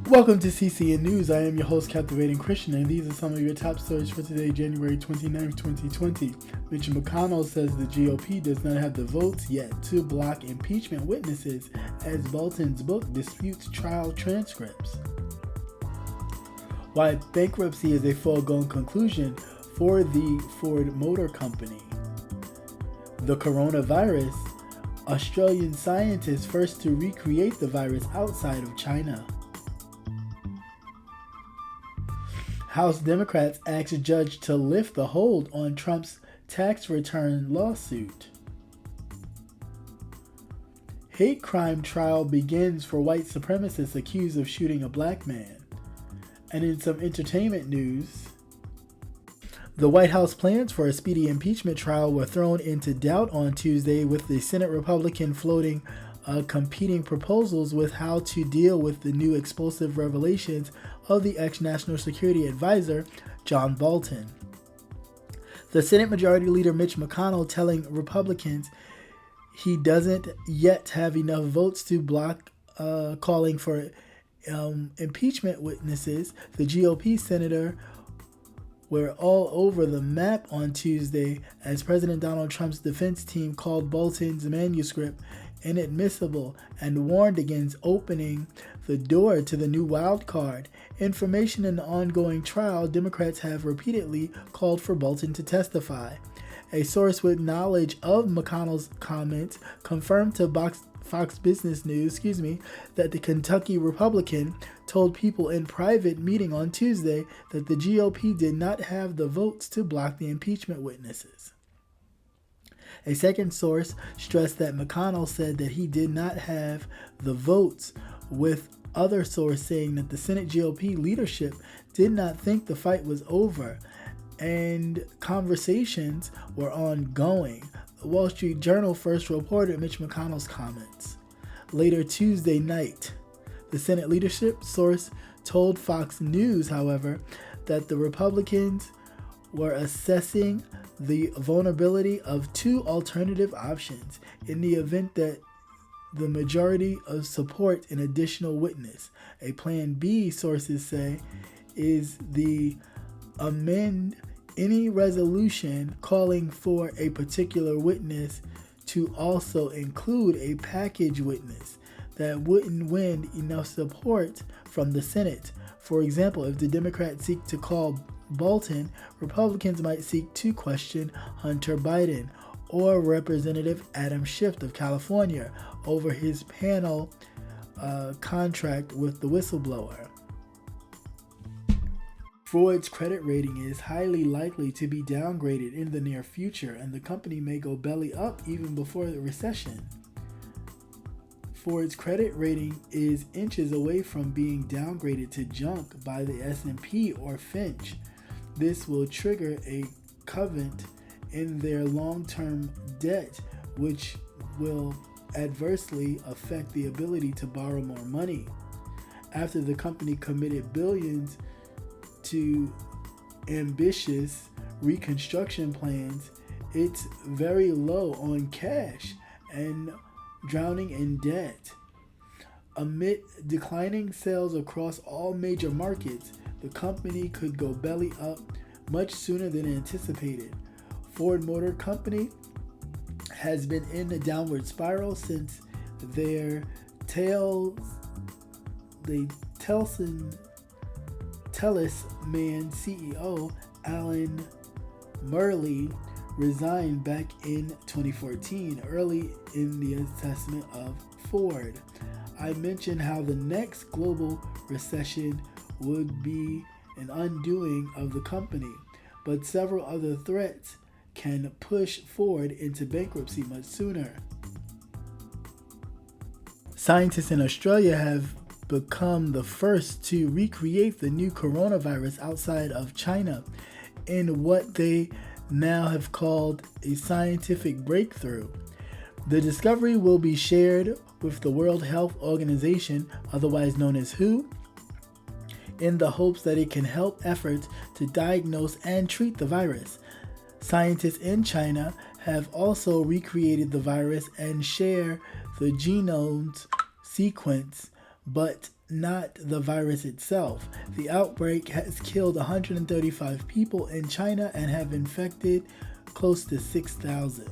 Welcome to CCN News. I am your host, Captivating Christian, and these are some of your top stories for today, January 29, 2020. Mitch McConnell says the GOP does not have the votes yet to block impeachment witnesses as Bolton's book disputes trial transcripts. Why bankruptcy is a foregone conclusion for the Ford Motor Company. The coronavirus. Australian scientists first to recreate the virus outside of China. House Democrats ask judge to lift the hold on Trump's tax return lawsuit. Hate crime trial begins for white supremacists accused of shooting a black man. And in some entertainment news, the White House plans for a speedy impeachment trial were thrown into doubt on Tuesday, with the Senate Republican floating competing proposals with how to deal with the new explosive revelations of the ex-National Security Advisor, John Bolton. The Senate Majority Leader Mitch McConnell telling Republicans he doesn't yet have enough votes to block calling for impeachment witnesses. The GOP senator were all over the map on Tuesday as President Donald Trump's defense team called Bolton's manuscript inadmissible and warned against opening the door to the new wild card. Information in the ongoing trial, Democrats have repeatedly called for Bolton to testify. A source with knowledge of McConnell's comments confirmed to Fox Business News, that the Kentucky Republican told people in private meeting on Tuesday that the GOP did not have the votes to block the impeachment witnesses. A second source stressed that McConnell said that he did not have the votes, with other source saying that the Senate GOP leadership did not think the fight was over and conversations were ongoing. The Wall Street Journal first reported Mitch McConnell's comments. Later Tuesday night, the Senate leadership source told Fox News, however, that the Republicans were assessing the vulnerability of two alternative options in the event that the majority of support an additional witness. A plan B, sources say, is the amend any resolution calling for a particular witness to also include a package witness that wouldn't win enough support from the Senate. For example, if the Democrats seek to call Bolton, Republicans might seek to question Hunter Biden or Representative Adam Schiff of California over his panel contract with the whistleblower. Ford's credit rating is highly likely to be downgraded in the near future, and the company may go belly up even before the recession. Ford's credit rating is inches away from being downgraded to junk by the S&P or Fitch. This will trigger a covenant in their long-term debt, which will adversely affect the ability to borrow more money. After the company committed billions to ambitious reconstruction plans, it's very low on cash and drowning in debt. Amid declining sales across all major markets, the company could go belly up much sooner than anticipated. Ford Motor Company has been in a downward spiral since their Talisman CEO Alan Murley resigned back in 2014, early in the assessment of Ford. I mentioned how the next global recession would be an undoing of the company, but several other threats can push Ford into bankruptcy much sooner. Scientists in Australia have become the first to recreate the new coronavirus outside of China in what they now have called a scientific breakthrough. The discovery will be shared with the World Health Organization, otherwise known as WHO, in the hopes that it can help efforts to diagnose and treat the virus. Scientists in China have also recreated the virus and share the genome's sequence but not the virus itself. The outbreak has killed 135 people in China and have infected close to 6,000.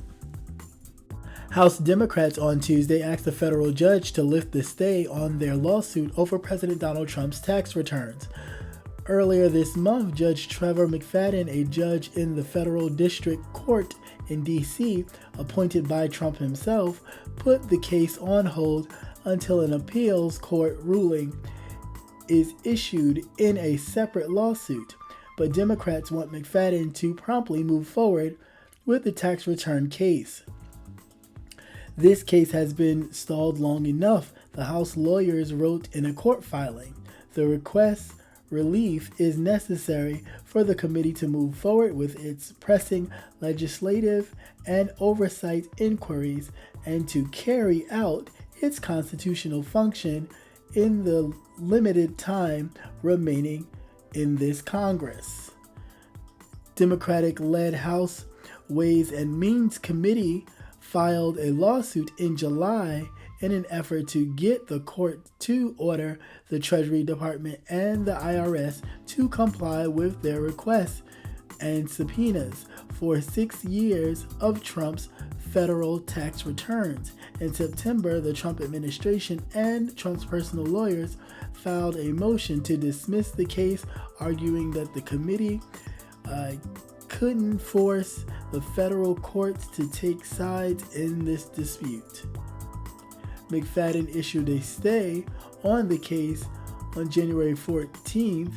House Democrats on Tuesday asked a federal judge to lift the stay on their lawsuit over President Donald Trump's tax returns. Earlier this month, Judge Trevor McFadden, a judge in the federal district court in D.C., appointed by Trump himself, put the case on hold until an appeals court ruling is issued in a separate lawsuit. But Democrats want McFadden to promptly move forward with the tax return case. This case has been stalled long enough, the House lawyers wrote in a court filing. The request relief is necessary for the committee to move forward with its pressing legislative and oversight inquiries and to carry out its constitutional function in the limited time remaining in this Congress. Democratic-led House Ways and Means Committee filed a lawsuit in July in an effort to get the court to order the Treasury Department and the IRS to comply with their requests and subpoenas for 6 years of Trump's federal tax returns. In September, the Trump administration and Trump's personal lawyers filed a motion to dismiss the case, arguing that the committee couldn't force the federal courts to take sides in this dispute. McFadden issued a stay on the case on January 14th,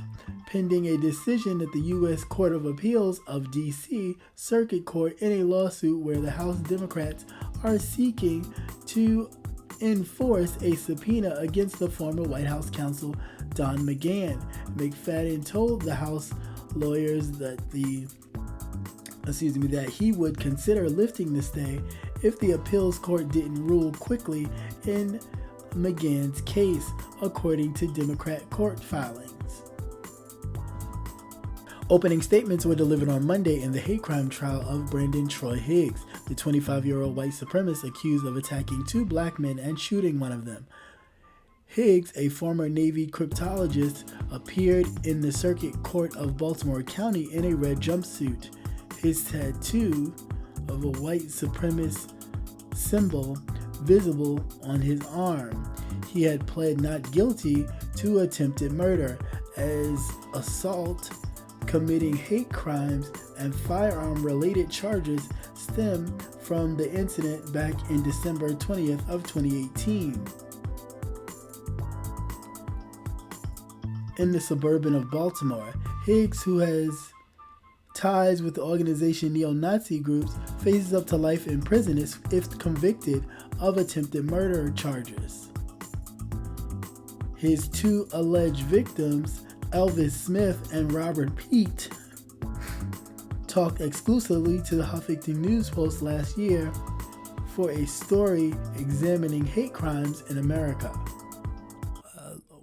pending a decision at the U.S. Court of Appeals of D.C. Circuit Court in a lawsuit where the House Democrats are seeking to enforce a subpoena against the former White House counsel Don McGahn. McFadden told the House lawyers that he would consider lifting the stay if the appeals court didn't rule quickly in McGahn's case, according to Democrat court filings. Opening statements were delivered on Monday in the hate crime trial of Brandon Troy Higgs, the 25-year-old white supremacist accused of attacking 2 black men and shooting one of them. Higgs, a former Navy cryptologist, appeared in the Circuit Court of Baltimore County in a red jumpsuit. His tattoo of a white supremacist symbol visible on his arm. He had pled not guilty to attempted murder as assault, committing hate crimes, and firearm-related charges stem from the incident back in December 20th of 2018. In the suburban of Baltimore, Higgs, who has ties with the organization neo-Nazi groups, faces up to life in prison if convicted of attempted murder charges. His 2 alleged victims, Elvis Smith and Robert Pete, talked exclusively to the Huffington News Post last year for a story examining hate crimes in America.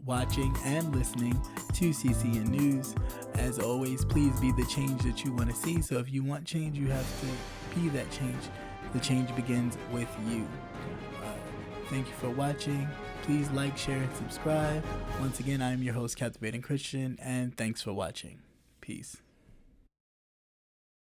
Watching and listening to CCN News. As always, please be the change that you want to see. So if you want change, you have to be that change. The change begins with you. Thank you for watching. Please like, share, and subscribe. Once again, I am your host, Captivating Christian, and thanks for watching. Peace.